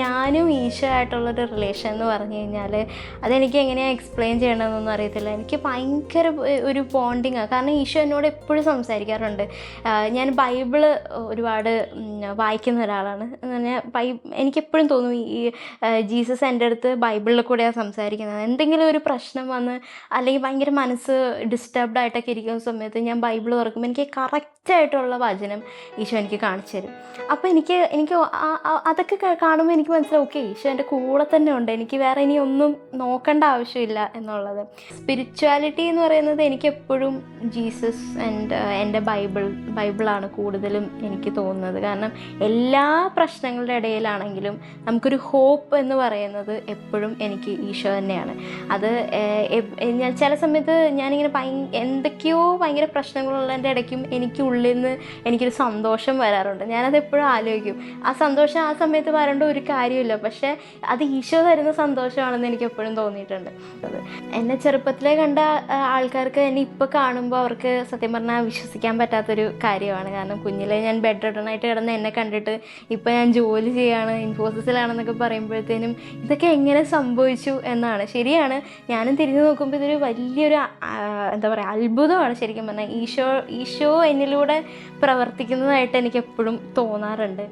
ഞാനും ഈശോ ആയിട്ടുള്ളൊരു റിലേഷൻ എന്ന് പറഞ്ഞു കഴിഞ്ഞാൽ അതെനിക്ക് എങ്ങനെയാണ് എക്സ്പ്ലെയിൻ ചെയ്യണമെന്നൊന്നും അറിയത്തില്ല. എനിക്ക് ഭയങ്കര ഒരു ബോണ്ടിങ്ങാണ്. കാരണം ഈശോ എന്നോട് എപ്പോഴും സംസാരിക്കാറുണ്ട്. ഞാൻ ബൈബിള് ഒരുപാട് വായിക്കുന്ന ഒരാളാണ്. എനിക്കെപ്പോഴും തോന്നും ഈ ജീസസ് എൻ്റെ അടുത്ത് ബൈബിളിൽ കൂടെയാണ് സംസാരിക്കുന്നത്. എന്തെങ്കിലും ഒരു പ്രശ്നം വന്ന് അല്ലെങ്കിൽ ഭയങ്കര മനസ്സ് ഡിസ്റ്റർബ്ഡ് ആയിട്ടൊക്കെ ഇരിക്കുന്ന സമയത്ത് ഞാൻ ബൈബിൾ തുറക്കുമ്പോൾ എനിക്ക് കറക്റ്റായിട്ടുള്ള വചനം ഈശോ എനിക്ക് കാണിച്ചു തരും. അപ്പോൾ എനിക്ക് അതൊക്കെ കാണുമ്പോൾ എനിക്ക് മനസ്സിലാവും, ഓക്കെ, ഈശോ എൻ്റെ കൂടെ തന്നെ ഉണ്ട്, എനിക്ക് വേറെ ഇനി ഒന്നും നോക്കേണ്ട ആവശ്യമില്ല എന്നുള്ളത്. സ്പിരിച്വാലിറ്റി എന്ന് പറയുന്നത് എനിക്കെപ്പോഴും ജീസസ് എൻ്റെ ബൈബിളാണ് കൂടുതലും എനിക്ക് തോന്നുന്നത്. കാരണം എല്ലാ പ്രശ്നങ്ങളുടെ ഇടയിലാണെങ്കിലും നമുക്കൊരു ഹോപ്പ് എന്ന് പറയുന്നത് എപ്പോഴും എനിക്ക് ഈശോ തന്നെയാണ്. അത് ഞാൻ ചില സമയത്ത് ഞാനിങ്ങനെ എന്തൊക്കെയോ ഭയങ്കര പ്രശ്നങ്ങളുള്ളതിൻ്റെ ഇടയ്ക്കും എനിക്ക് ഉള്ളിൽ നിന്ന് എനിക്കൊരു സന്തോഷം വരാറുണ്ട്. ഞാനത് എപ്പോഴും ആലോചിക്കും, ആ സന്തോഷം ആ സമയത്ത് വരേണ്ട ഒരു കാര്യമില്ല, പക്ഷേ അത് ഈശോ തരുന്ന സന്തോഷമാണെന്ന് എനിക്ക് എപ്പോഴും തോന്നിയിട്ടുണ്ട്. എന്നെ ചെറുപ്പത്തിലേ കണ്ട ആൾക്കാർക്ക് എന്നെ ഇപ്പോൾ കാണുമ്പോൾ അവർക്ക് സത്യം പറഞ്ഞാൽ വിശ്വസിക്കാൻ പറ്റാത്തൊരു കാര്യമാണ്. കാരണം കുഞ്ഞിലെ ഞാൻ ബെഡ് റിട്ടേണായിട്ട് കിടന്ന് എന്നെ കണ്ടിട്ട് ഇപ്പോൾ ഞാൻ ജോലി ചെയ്യാണ്, ഇൻഫോസിസിലാണെന്നൊക്കെ പറയുമ്പോഴത്തേനും ഇതൊക്കെ എങ്ങനെ സംഭവിച്ചു എന്നാണ്. ശരിയാണ്, ഞാനും തിരിഞ്ഞു നോക്കുമ്പോൾ ഇതൊരു വലിയൊരു എന്താ പറയുക, അത്ഭുതമാണ് ശരിക്കും പറഞ്ഞാൽ. ഈശോ എന്നിലൂടെ പ്രവർത്തിക്കുന്നതായിട്ട് എനിക്ക് എപ്പോഴും തോന്നാറുണ്ട്.